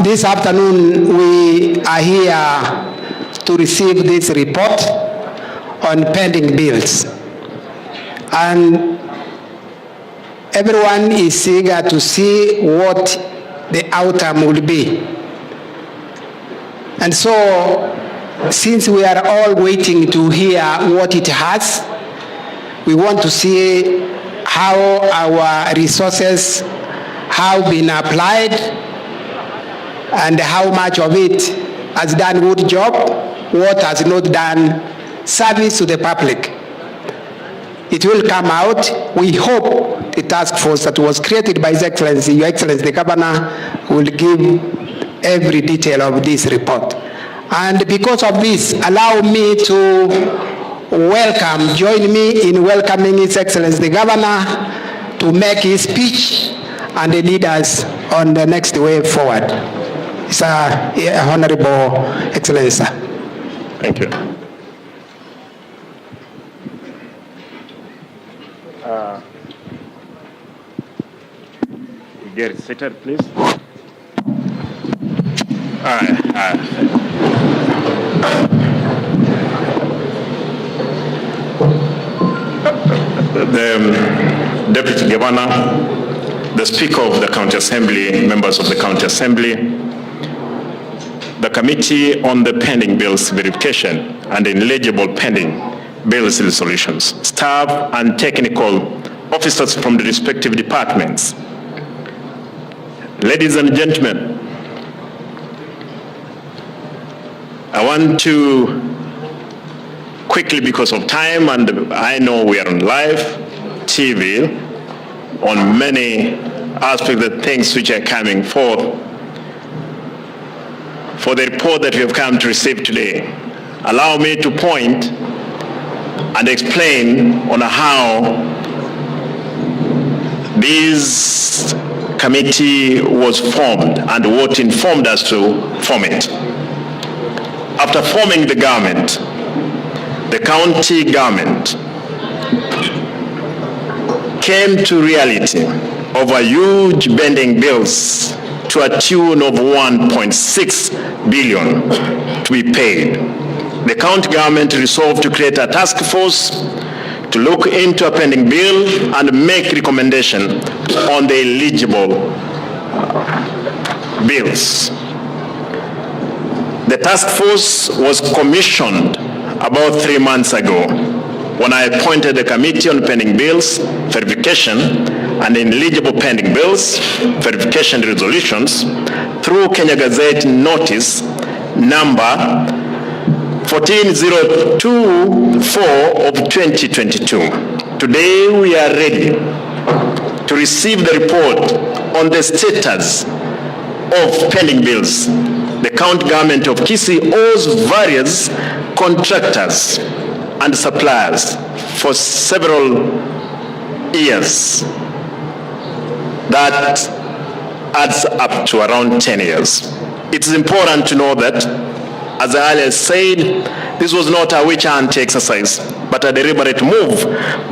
This afternoon we are here to receive this report on pending bills. And everyone is eager to see what the outcome will be. And so, since we are all waiting to hear what it has, we want to see how our resources have been applied and how much of it has done good job, what has not done service to the public. It will come out. We hope the task force that was created by His Excellency, Your Excellency the Governor, will give every detail of this report. And because of this, allow me to join me in welcoming His Excellency the Governor to make his speech and lead us on the next way forward. Sir, Honorable Excellency. Thank you. Get seated, please. The Deputy Governor, the Speaker of the County Assembly, members of the County Assembly, the Committee on the Pending Bills Verification and Ineligible Pending Bills Resolutions, staff and technical officers from the respective departments. Ladies and gentlemen, I want to quickly, because of time, and I know we are on live TV on many aspects of things which are coming forth, for the report that we have come to receive today. Allow me to point and explain on how this committee was formed and what informed us to form it. After forming the government, the county government came to reality of a huge pending bills to a tune of 1.6 billion to be paid. The county government resolved to create a task force to look into a pending bill and make recommendation on the eligible bills. The task force was commissioned about 3 months ago when I appointed the Committee on Pending Bills Verification and Ineligible Pending Bills Verification Resolutions through Kenya Gazette Notice number 14024 of 2022. Today we are ready to receive the report on the status of pending bills. The county government of Kisii owes various contractors and suppliers for several years. That adds up to around 10 years. It is important to know that, as I earlier said, this was not a witch hunt exercise, but a deliberate move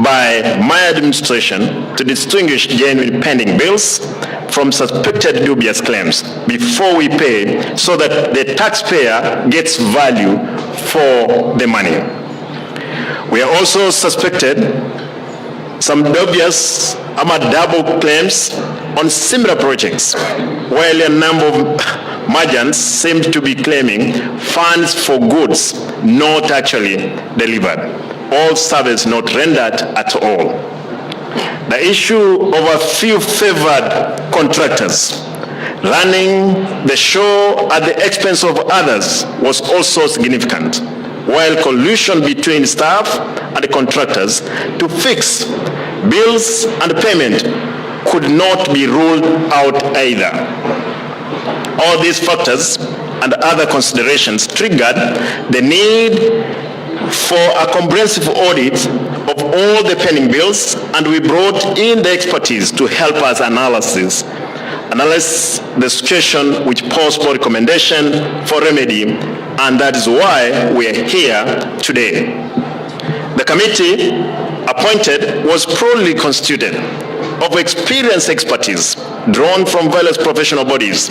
by my administration to distinguish genuine pending bills from suspected dubious claims before we pay, so that the taxpayer gets value for the money. We are also suspected some dubious double claims on similar projects, while a number of merchants seem to be claiming funds for goods not actually delivered, or service not rendered at all. The issue of a few favored contractors running the show at the expense of others was also significant, while collusion between staff and contractors to fix bills and payment could not be ruled out either. All these factors and other considerations triggered the need for a comprehensive audit of all the pending bills, and we brought in the expertise to help us analyze the situation, which possible recommendation for remedy, and that is why we are here today. The committee appointed was properly constituted of experienced expertise drawn from various professional bodies,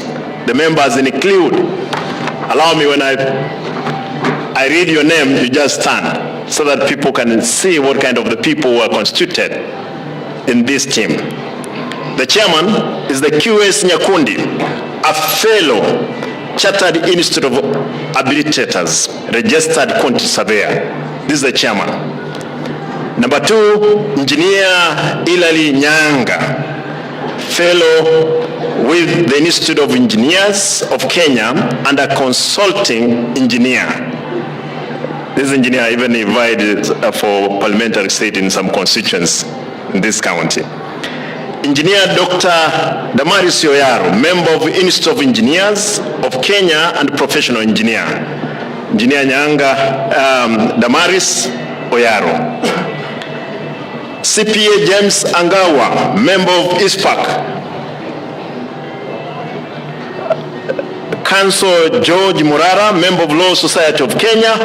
The members include, allow me when I read your name, you just stand so that people can see what kind of the people who are constituted in this team. The chairman is the QS Nyakundi, a fellow Chartered Institute of Habilitators, registered quantity surveyor. This is the chairman. Number 2, Engineer Ilali Nyanga, fellow with the Institute of Engineers of Kenya and a consulting engineer. This engineer even invited for parliamentary seat in some constituents in this county. Engineer Dr. Damaris Oyaro, member of Institute of Engineers of Kenya and professional engineer. Engineer Nyanga Damaris Oyaro. CPA James Angawa, member of ISPAC. Counsel George Murara, member of Law Society of Kenya.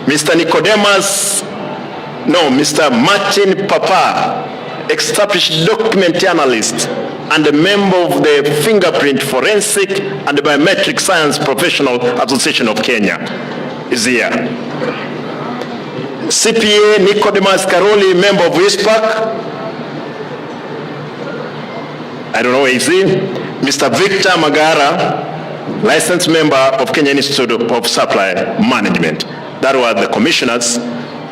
Mr. Martin Papa, established document analyst and a member of the Fingerprint Forensic and Biometric Science Professional Association of Kenya, is here. CPA Nicodemus Karoli, member of ISPAC. I don't know where is he. Mr. Victor Magara, licensed member of Kenya Institute of Supply Management. That were the commissioners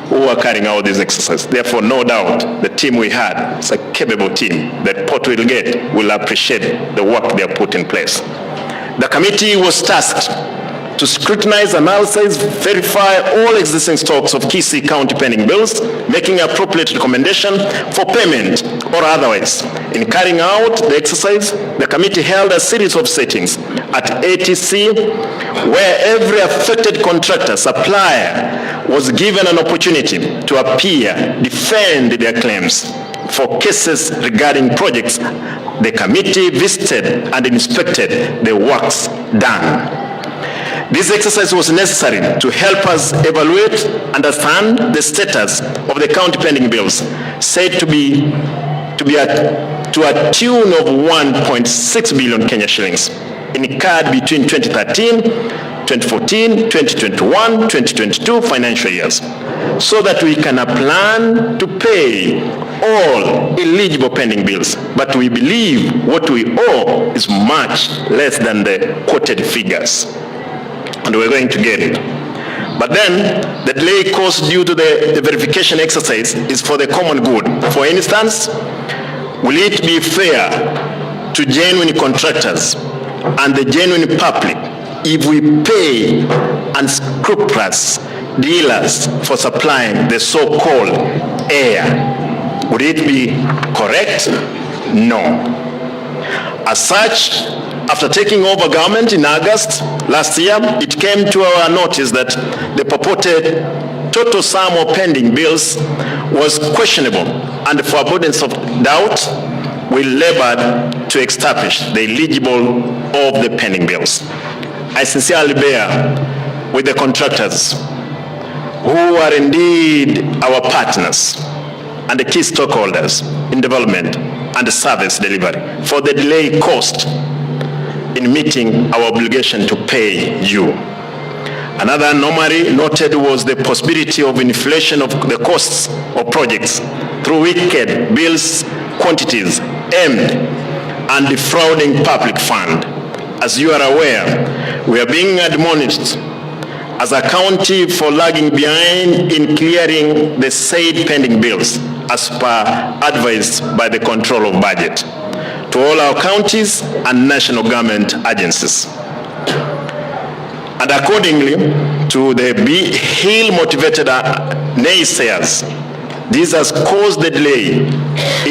who were carrying out this exercise. Therefore, no doubt, the team we had is a capable team that Port will get will appreciate the work they have put in place. The committee was tasked to scrutinize, analyze, verify all existing stocks of Kisii County pending bills, making appropriate recommendation for payment or otherwise. In carrying out the exercise, the committee held a series of sittings at ATC where every affected contractor, supplier was given an opportunity to appear, defend their claims. For cases regarding projects, the committee visited and inspected the works done. This exercise was necessary to help us evaluate, understand the status of the county pending bills, said to a tune of 1.6 billion Kenya shillings, incurred between 2013, 2014, 2021, 2022 financial years, so that we can plan to pay all eligible pending bills. But we believe what we owe is much less than the quoted figures, and we're going to get it. But then, the delay caused due to the verification exercise is for the common good. For instance, will it be fair to genuine contractors and the genuine public if we pay unscrupulous dealers for supplying the so-called air? Would it be correct? No. As such, after taking over government in August last year, it came to our notice that the purported total sum of pending bills was questionable, and for avoidance of doubt, we labored to establish the eligible of the pending bills. I sincerely bear with the contractors who are indeed our partners and the key stakeholders in development and service delivery for the delay caused in meeting our obligation to pay you. Another anomaly noted was the possibility of inflation of the costs of projects through wicked bills quantities aimed and defrauding public fund. As you are aware, we are being admonished as a county for lagging behind in clearing the said pending bills as per advice by the control of budget to all our counties and national government agencies. And accordingly to the ill-motivated naysayers, this has caused the delay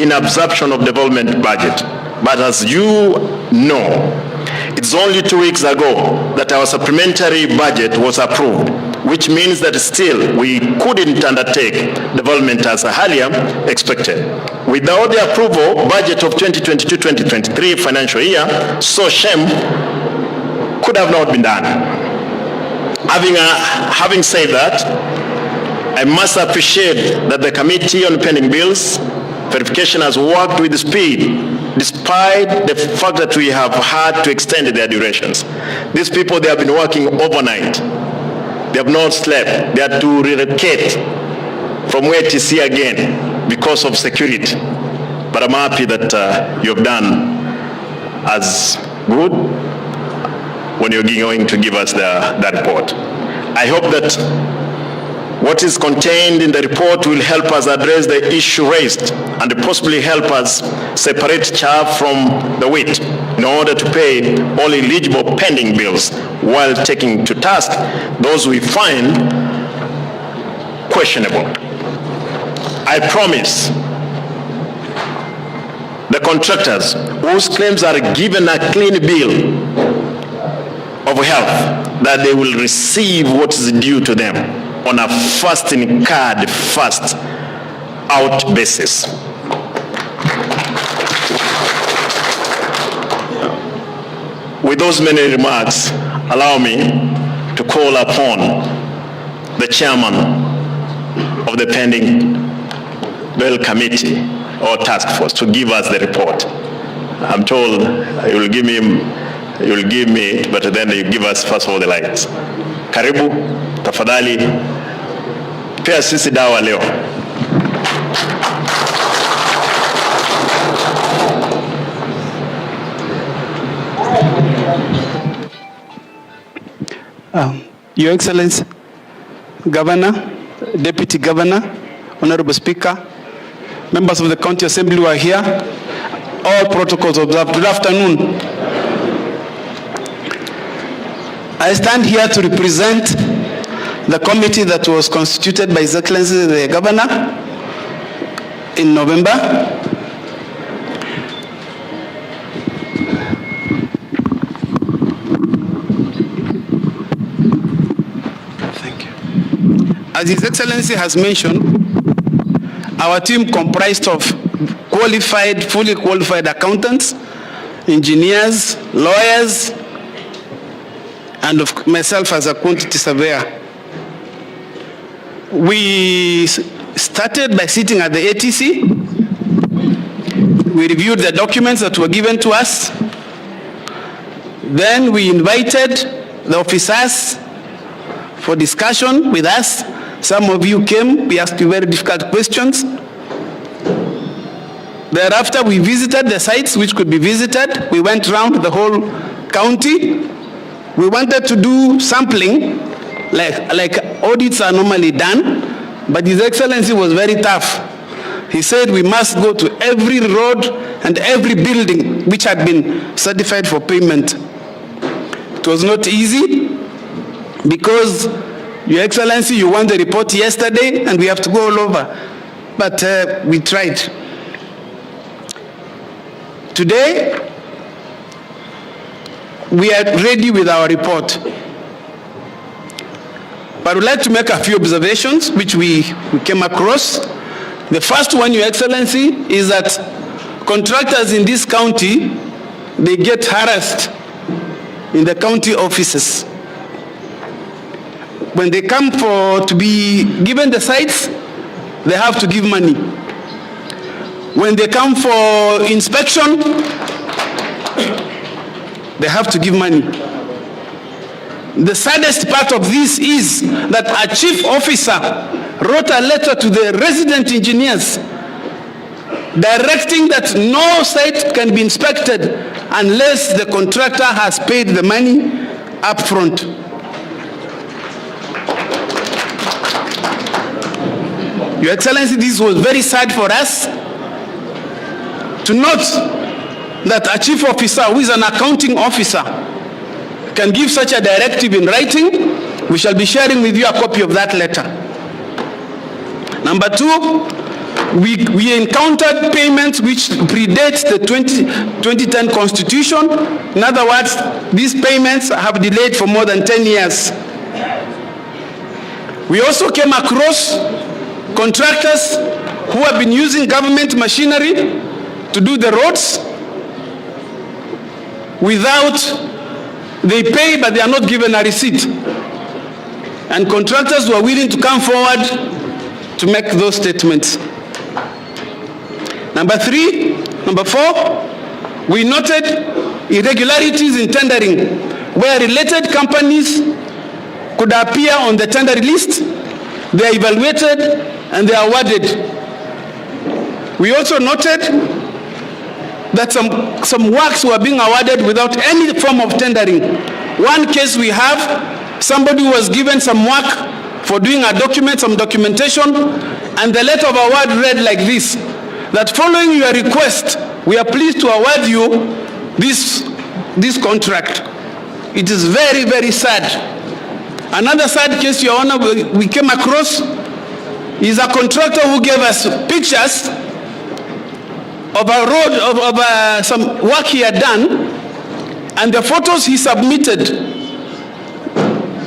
in absorption of development budget. But as you know, it's only 2 weeks ago that our supplementary budget was approved, which means that still we couldn't undertake development as earlier expected. Without the approval budget of 2022-2023 financial year, so shame could have not been done. Having said that, I must appreciate that the Committee on Pending Bills Verification has worked with speed despite the fact that we have had to extend their durations. These people, they have been working overnight. They have not slept. They had to relocate from where to see again because of security. But I'm happy that you have done as good when you're going to give us that report. I hope that what is contained in the report will help us address the issue raised and possibly help us separate chaff from the wheat in order to pay all eligible pending bills while taking to task those we find questionable. I promise the contractors whose claims are given a clean bill of health that they will receive what is due to them on a first-in-card, first-out basis. With those many remarks, allow me to call upon the chairman of the pending bill committee or task force to give us the report. I'm told you will give me it, but then you give us first of all the lights. Karibu, tafadhali, pea sisi dawa leo. Your Excellency, Governor, Deputy Governor, Honorable Speaker, members of the County Assembly who are here, all protocols observed. Good afternoon. I stand here to represent the committee that was constituted by His Excellency the Governor in November. Thank you. As His Excellency has mentioned, our team comprised of fully qualified accountants, engineers, lawyers, and of myself as a quantity surveyor. We started by sitting at the ATC. We reviewed the documents that were given to us. Then we invited the officers for discussion with us. Some of you came, we asked you very difficult questions. Thereafter, we visited the sites which could be visited. We went around the whole county. We wanted to do sampling, like audits are normally done, but His Excellency was very tough. He said we must go to every road and every building which had been certified for payment. It was not easy because, Your Excellency, you want the report yesterday and we have to go all over. But we tried. Today, we are ready with our report. But we'd like to make a few observations which we came across. The first one, Your Excellency, is that contractors in this county, they get harassed in the county offices. When they come to be given the sites, they have to give money. When they come for inspection, they have to give money. The saddest part of this is that a chief officer wrote a letter to the resident engineers directing that no site can be inspected unless the contractor has paid the money up front. Your Excellency, this was very sad for us to note that a chief officer who is an accounting officer can give such a directive in writing. We shall be sharing with you a copy of that letter. Number two, we encountered payments which predate the 2010 Constitution. In other words, these payments have delayed for more than 10 years. We also came across contractors who have been using government machinery to do the roads without, they pay but they are not given a receipt. And contractors were willing to come forward to make those statements. Number four, We noted irregularities in tendering, where related companies could appear on the tender list, they are evaluated, and they are awarded. We also noted that some works were being awarded without any form of tendering. One case we have, somebody was given some work for doing a document, some documentation, and the letter of award read like this, that following your request, we are pleased to award you this contract. It is very, very sad. Another sad case, Your Honor, we came across is a contractor who gave us pictures of a road, of some work he had done, and the photos he submitted,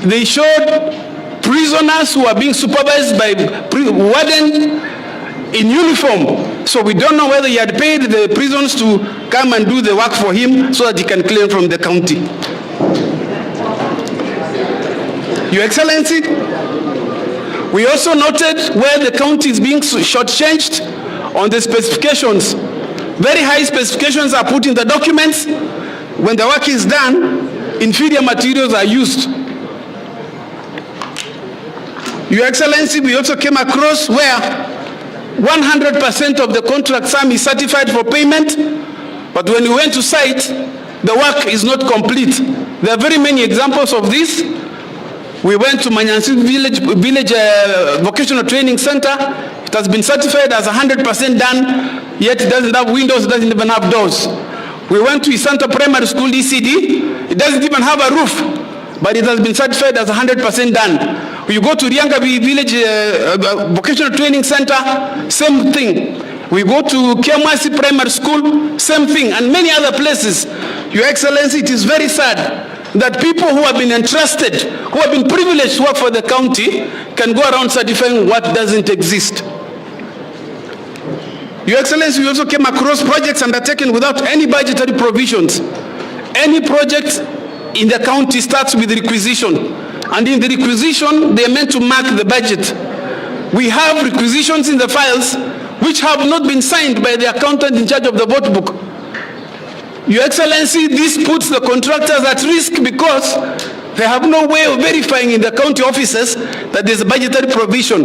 they showed prisoners who are being supervised by warden in uniform. So we don't know whether he had paid the prisons to come and do the work for him so that he can claim from the county. Your Excellency, we also noted where the county is being shortchanged on the specifications. Very high specifications are put in the documents. When the work is done, inferior materials are used. Your Excellency, we also came across where 100% of the contract sum is certified for payment, but when we went to site, the work is not complete. There are very many examples of this. We went to Manyansi Village Vocational Training Center. It has been certified as 100% done, yet it doesn't have windows, it doesn't even have doors. We went to Isanta Primary School, ECD. It doesn't even have a roof, but it has been certified as 100% done. You go to Riangabi Village Vocational Training Center, same thing. We go to Kiamwasi Primary School, same thing, and many other places. Your Excellency, it is very sad that people who have been entrusted, who have been privileged to work for the county, can go around certifying what doesn't exist. Your Excellency, we also came across projects undertaken without any budgetary provisions. Any project in the county starts with requisition, and in the requisition, they are meant to mark the budget. We have requisitions in the files which have not been signed by the accountant in charge of the vote book. Your Excellency, this puts the contractors at risk because they have no way of verifying in the county offices that there's a budgetary provision.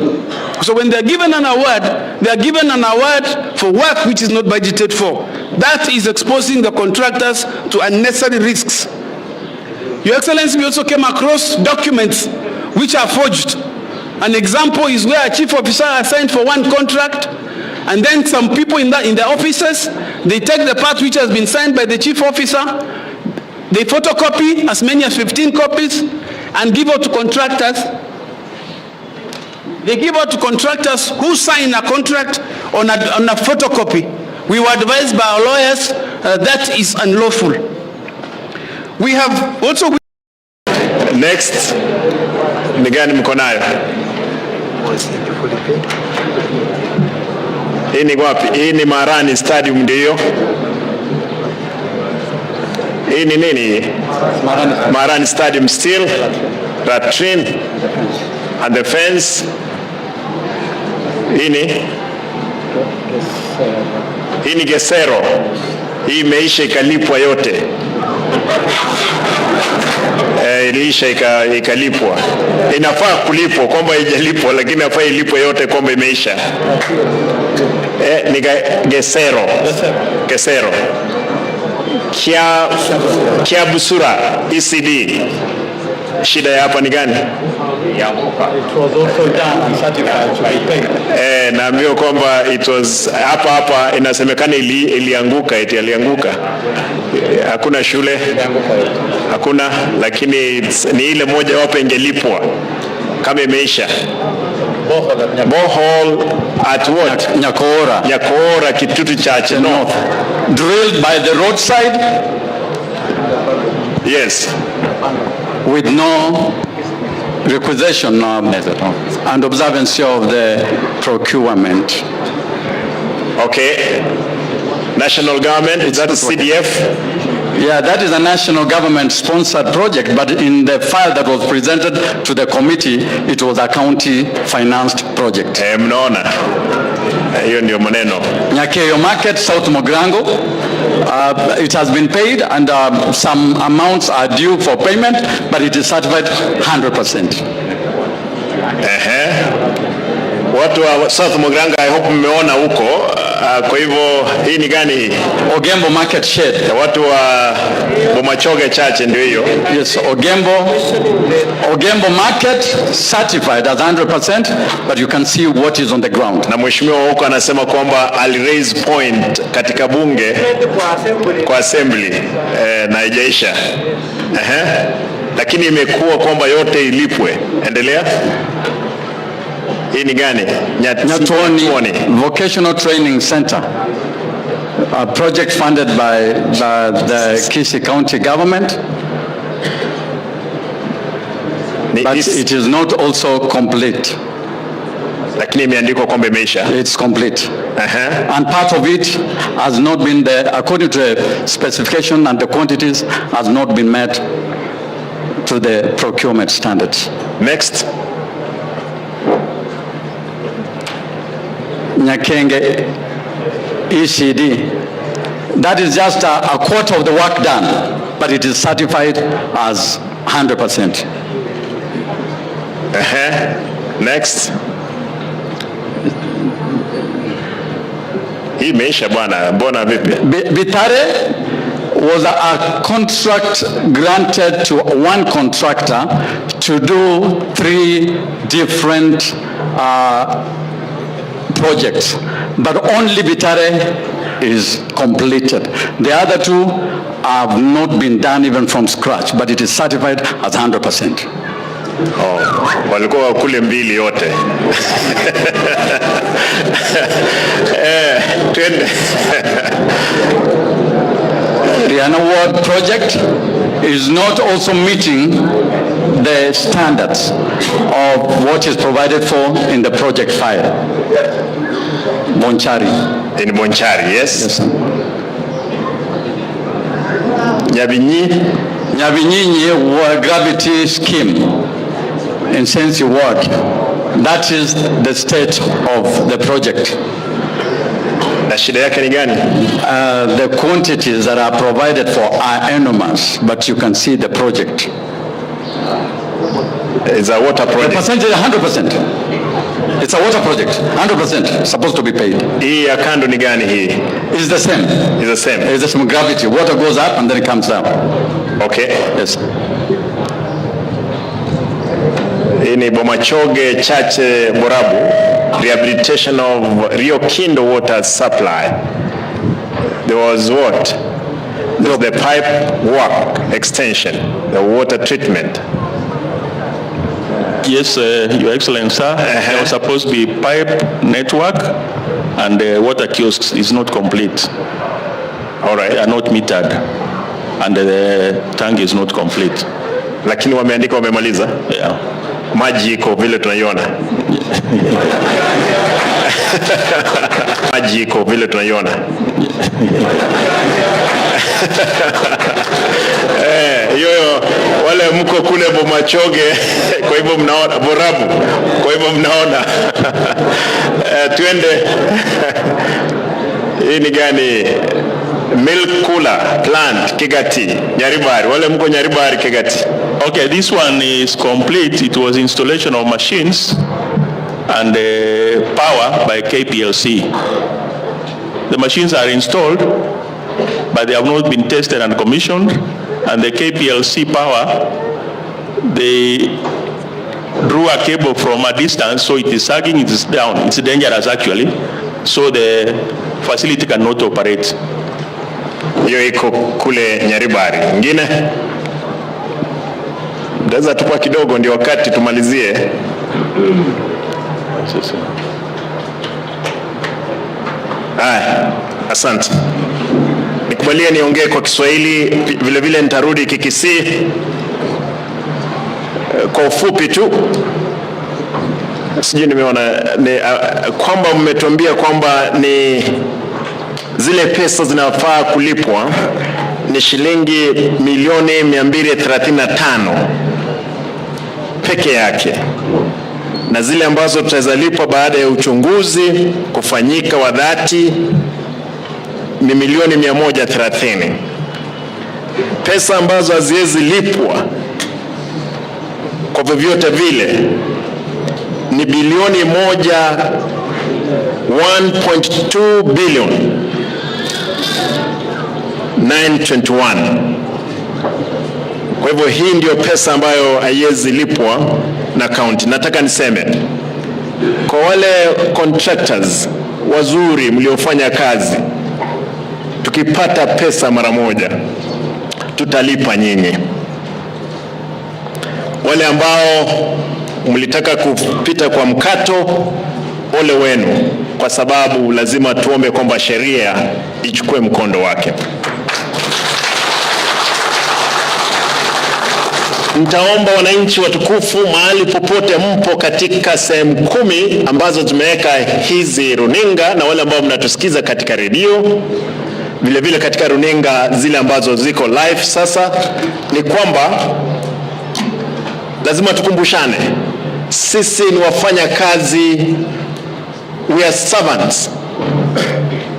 So when they're given an award, they're given an award for work which is not budgeted for. That is exposing the contractors to unnecessary risks. Your Excellency, we also came across documents which are forged. An example is where a chief officer assigned for one contract, and then some people in the offices, they take the part which has been signed by the chief officer, they photocopy as many as 15 copies and give out to contractors. They give out to contractors who sign a contract on a photocopy. We were advised by our lawyers that is unlawful. We have also... Next, ni gani mko nayo? Hii ni wapi? Hii ni Marani Stadium ndio. Hii ni nini? Marani Stadium still. Latrine and the fence. Hii ni Gesero. Hii imeisha ikalipwa yote. Iliisha ikalipwa. Inafaa kulipwa kwamba haijalipwa, lakini inafaa ilipwe yote kwamba imeisha. Ni Gesero. Kia Busura ECD. Shida ya hapa ni gani? Naambiwa kwamba it was hapa inasemekana ilianguka, alianguka. Hakuna shule, hakuna, lakini ni ile moja wapo ingelipwa kama imeisha. Borehole at what? Nyakora Kitutu Church North. Drilled by the roadside? Yes. With no requisition and observance of the procurement. Okay. National government, is that a CDF? Yeah, that is a national government sponsored project, but in the file that was presented to the committee, it was a county financed project. Mnaona. Hiyo ndio maneno. Nyakeyo Market, South Mogrango. it has been paid and some amounts are due for payment, but it is certified 100%. Watu wa South Mugirango, I hope mmeona huko. Kwa hivyo hii ni gani hii? Ogembo Market Shed. Watu wa Bomachoge Church ndio hiyo. Yes, Ogembo Market certified as 100%, but you can see what is on the ground. Na mheshimiwa huko anasema kwamba ali raise point katika bunge kwa assembly na haijaisha. Lakini imekuwa kwamba yote ilipwe. Endelea. Hii ni gani? Nyatuoni Vocational Training Center, a project funded by the Kisii County government, but it is not also complete. Lakini imeandikwa kwamba imeisha. It's complete. And part of it has not been there according to the specification, and the quantities has not been met to the procurement standards. Next. Nyakenge ECD, that is just a quarter of the work done, but it is certified as 100%. Next. Hii imeisha bwana, mbona vipi? Bitare was a contract granted to one contractor to do 3 different projects, but only Bitare is completed. The other 2 have not been done even from scratch, but it is certified as 100%. Walikuwa kule mbili yote. The award project is not also meeting the standards of what is provided for in the project file. Bonchari. In Bonchari, yes? Yes, sir. Nyabinyinyi gravity scheme in Sensi Ward. That is the state of the project. Na shida yake ni gani? The quantities that are provided for are enormous, but you can see the project. It's a water project. The percentage is 100%. It's a water project, 100% supposed to be paid. Hii ya kando ni gani hii? It's the same. It's the same. It's the same gravity. Water goes up and then it comes down. Okay. Yes. Hii ni Bomachoge Church Borabu, rehabilitation of Rio Kindo water supply. There was what? There was the pipe work extension, the water treatment. Yes, Your Excellency, sir. There was supposed to be pipe network, and the water kiosks is not complete. All right. They are not metered, and the tank is not complete. Lakini wameandika wamemaliza? Yeah. Maji iko vile tunaiona. Maji iko vile tunaiona. Yoyo wale mko kule Bomachoge, kwa hivyo mnaona Borabu, kwa hivyo mnaona. Tuende. Hii ni gani? Milk cooler plant Kegati, Nyaribari. Wale mko Nyaribari Kegati. Okay, this one is complete. It was installation of machines and power by KPLC. The machines are installed, but they have not been tested and commissioned. And the KPLC power, they drew a cable from a distance, so it is sagging, it is down. It's dangerous actually. So the facility cannot operate. Hiyo iko kule Nyaribari. Ngine? Ndaweza tupa kidogo ndio wakati tumalizie. Asante. Nikubalie niongee kwa Kiswahili, vile vile nitarudi Kikisii. Kwa ufupi tu, sijui nimeona kwamba mmetuambia kwamba ni zile pesa zinafaa kulipwa ni shilingi milioni 235 peke yake, na zile ambazo tutazalipwa baada ya uchunguzi kufanyika wa dhati ni milioni 130. Pesa ambazo haziwezi lipwa kwa vyovyote vile ni bilioni 1.2 billion 921. Kwa hivyo hii ndio pesa ambayo haiwezi lipwa na county. Nataka niseme kwa wale contractors wazuri mliofanya kazi, tukipata pesa mara moja tutalipa nyinyi. Wale ambao mlitaka kupita kwa mkato, ole wenu, kwa sababu lazima tuombe kwamba sheria ichukue mkondo wake. Nitaomba wananchi watukufu, mahali popote mpo katika sehemu 10 ambazo tumeweka hizi runinga, na wale ambao mnatusikiza katika redio, vile vile katika runinga zile ambazo ziko live sasa, ni kwamba lazima tukumbushane, sisi ni wafanya kazi, we are servants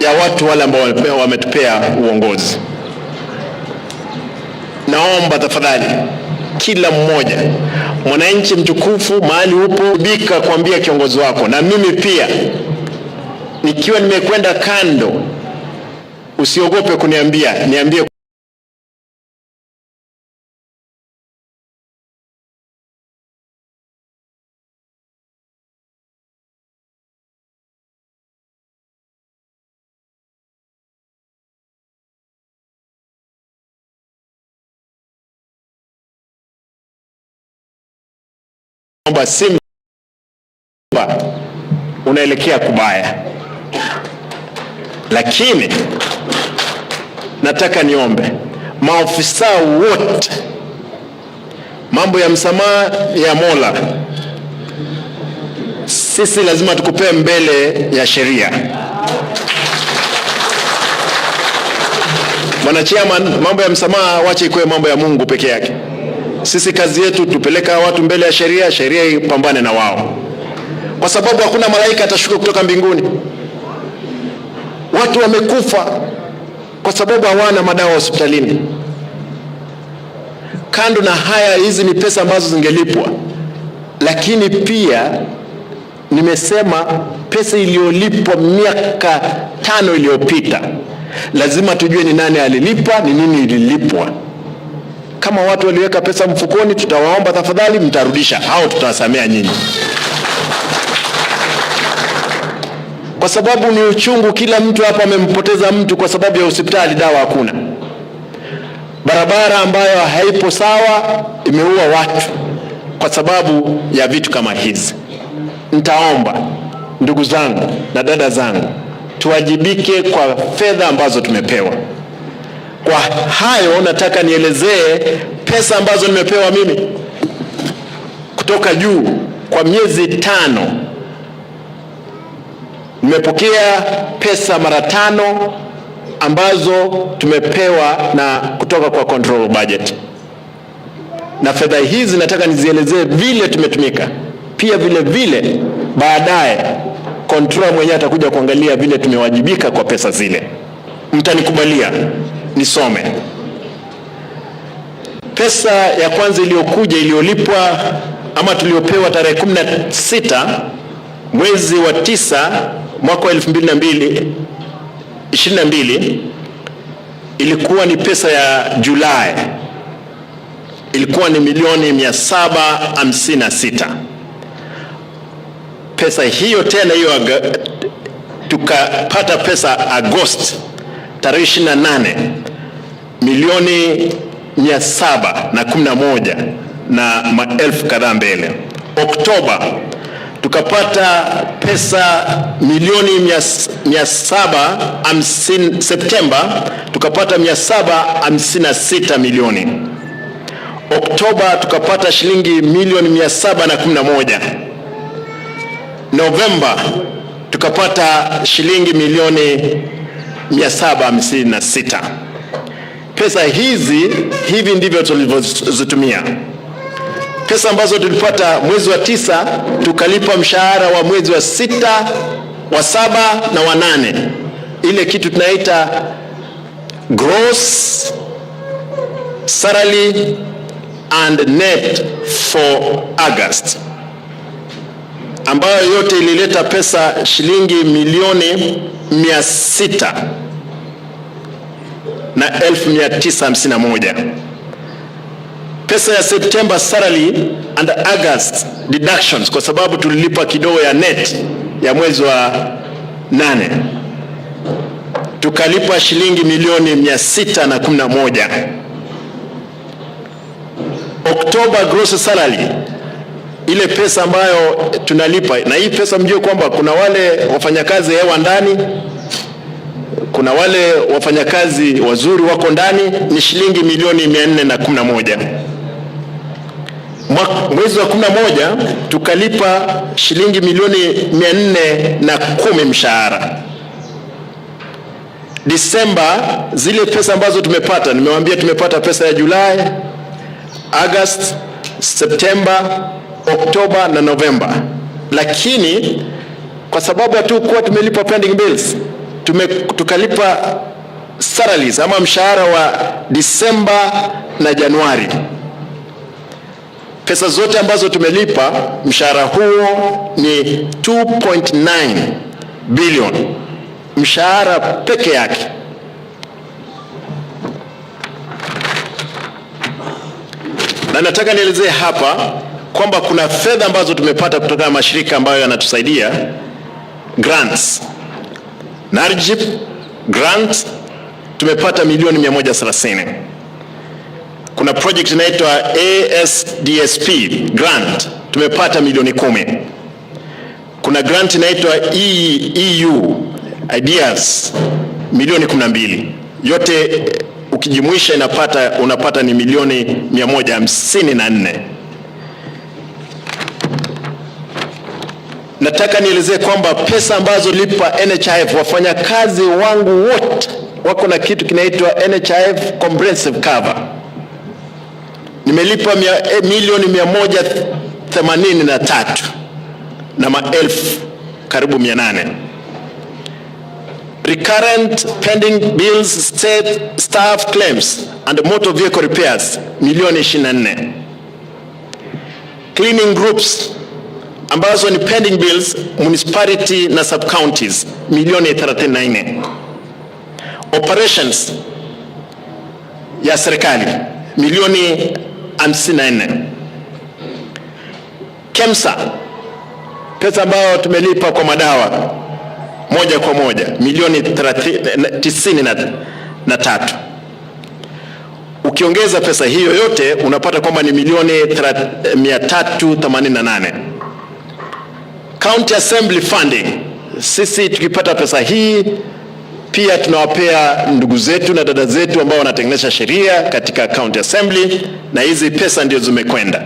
ya watu wale ambao wametupea uongozi. Naomba tafadhali kila mmoja, mwananchi mtukufu, mahali upo, bika kuambia kiongozi wako, na mimi pia nikiwa nimekwenda kando, usiogope kuniambia, niambie. Kwamba Simba unaelekea kubaya, lakini nataka niombe maofisa wote, mambo ya msamaha ya Mola, sisi lazima tukupee mbele ya sheria. Bwana Chairman, mambo ya msamaha wache ikuwe mambo ya Mungu peke yake. Sisi kazi yetu tupeleka watu mbele ya sheria, sheria ipambane na wao, kwa sababu hakuna malaika atashuka kutoka mbinguni. Watu wamekufa kwa sababu hawana madawa hospitalini. Kando na haya, hizi ni pesa ambazo zingelipwa, lakini pia nimesema pesa iliyolipwa miaka 5 iliyopita, lazima tujue ni nani alilipa, ni nini ililipwa. Kama watu waliweka pesa mfukoni, tutawaomba tafadhali mtarudisha, au tutawasamea nyinyi, kwa sababu ni uchungu. Kila mtu hapa amempoteza mtu kwa sababu ya hospitali, dawa hakuna. Barabara ambayo haipo sawa imeua watu kwa sababu ya vitu kama hizi. Nitaomba ndugu zangu na dada zangu, tuwajibike kwa fedha ambazo tumepewa. Kwa hayo nataka nielezee pesa ambazo nimepewa mimi kutoka juu. Kwa miezi 5 nimepokea pesa mara 5 ambazo tumepewa na kutoka kwa control budget, na fedha hizi nataka nizielezee vile tumetumika. Pia vile vile baadaye control mwenyewe atakuja kuangalia vile tumewajibika kwa pesa zile. Mtanikubalia nisome. Pesa ya kwanza iliyokuja, iliyolipwa ama tuliopewa tarehe 16 mwezi wa 9 mwaka wa 2022 ilikuwa ni pesa ya Julai, ilikuwa ni milioni 756. Pesa hiyo tena hiyo tukapata pesa Agosti tarehe 28 milioni 711 na maelfu kadhaa mbele. Oktoba tukapata pesa milioni 750. Septemba tukapata 756 milioni. Oktoba tukapata shilingi milioni 711. Novemba tukapata shilingi milioni 756. Pesa hizi hivi ndivyo tulivyozitumia. Pesa ambazo tulipata mwezi wa 9 tukalipa mshahara wa mwezi wa 6, wa 7 na wa 8 ile kitu tunaita gross salary and net for August, ambayo yote ilileta pesa shilingi milioni 600,951. Pesa ya September salary and August deductions, kwa sababu tulilipa kidogo ya net ya mwezi wa 8, tukalipa shilingi milioni 611. October gross salary, ile pesa ambayo tunalipa, na hii pesa mjue kwamba kuna wale wafanyakazi hewa ndani, kuna wale wafanyakazi wazuri wako ndani, ni shilingi milioni 411. Mwezi wa 11 tukalipa shilingi milioni 410 mshahara. Disemba, zile pesa ambazo tumepata, nimewaambia tumepata pesa ya Julai, August, September, Oktoba na Novemba, lakini kwa sababu hatukuwa tumelipa pending bills, tukalipa salaries ama mshahara wa Disemba na Januari. Pesa zote ambazo tumelipa mshahara huo ni 2.9 billion mshahara peke yake. Na nataka nielezee hapa kwamba kuna fedha ambazo tumepata kutoka mashirika ambayo yanatusaidia, grants. NARJIP grant tumepata milioni 130. Kuna project inaitwa ASDSP grant tumepata milioni 10. Kuna grant inaitwa EU Ideas milioni 12. Yote ukijumuisha unapata ni milioni 154. Nataka nielezee kwamba pesa ambazo lipa NHIF, wafanyakazi wangu wote wako na kitu kinaitwa NHIF comprehensive cover. Nimelipa milioni 183 na maelfu karibu 800. Recurrent pending bills, state staff claims and motor vehicle repairs milioni 24. Cleaning groups ambazo ni pending bills, municipality na sub counties milioni 34. Operations ya serikali milioni 54. KEMSA, pesa ambayo tumelipa kwa madawa moja kwa moja milioni 93. Ukiongeza pesa hiyo yote unapata kwamba ni milioni 388. County Assembly funding, sisi tukipata pesa hii pia tunawapea ndugu zetu na dada zetu ambao wanatengeneza sheria katika County Assembly, na hizi pesa ndio zimekwenda.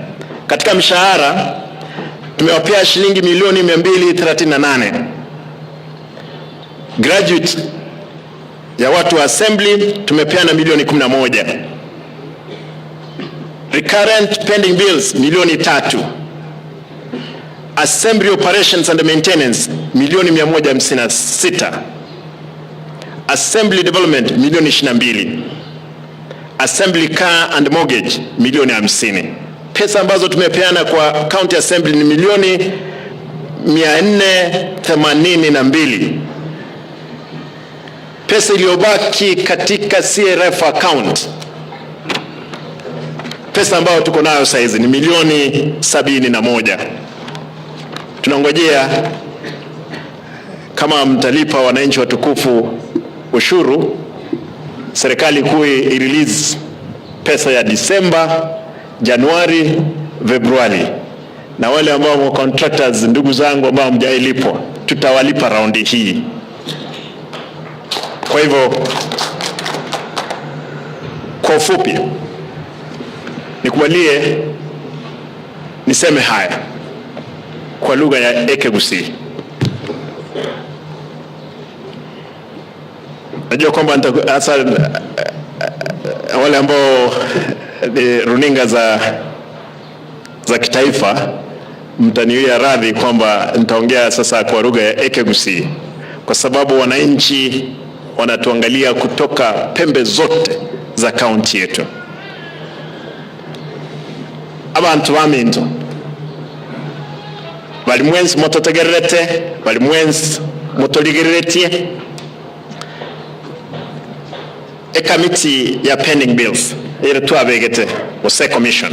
Katika mshahara tumewapea shilingi milioni 238. Graduate ya watu wa Assembly tumepeana milioni 11. Recurrent pending bills milioni 3. Assembly operations and maintenance milioni 156. Assembly development milioni 22. Assembly car and mortgage milioni 50. Pesa ambazo tumepeana kwa County Assembly ni milioni 482. Pesa iliyobaki katika CRF account, pesa ambayo tuko nayo saizi ni milioni 71. Tunangojea kama mtalipa wananchi watukufu ushuru, serikali kuu i-release pesa ya Disemba, Januari, Februari, na wale ambao contractors, ndugu zangu ambao mjailipwa, tutawalipa raundi hii. Kwa hivyo kwa ufupi nikubalie niseme haya kwa lugha ya Kisii. Najua kwamba hasa wale ambao runinga za kitaifa mtaniwia radhi kwamba nitaongea sasa kwa lugha ya Kisii, kwa sababu wananchi wanatuangalia kutoka pembe zote za kaunti yetu. Abantu baminto bali mwenzi mototegerete, bali mwenzi motoligeretie. Committee ya pending bills ire twabegete ose commission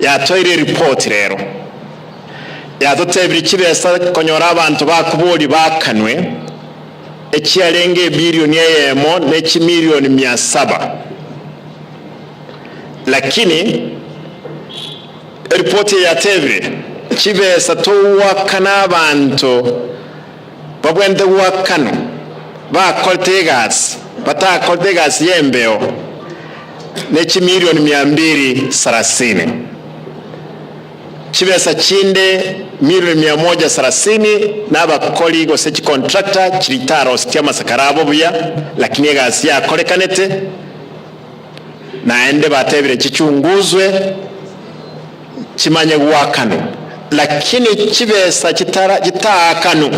ya toire report rero ya dotebiri kibesa konyora abantu bakubuli bakanwe ekialenge bilioni yemo ne milioni 700, lakini report ya tebiri kibesa towakana abantu babwende wakano bakoltegas batakoltegas yembeo ne milioni 230, kibesa chinde milioni 130 n'abakoli gose contractor kiritaro sityama sakarabo buya, lakini gasi yakolekanete naende batebire kichunguzwe kimanye gwakano, lakini kibesa kitakano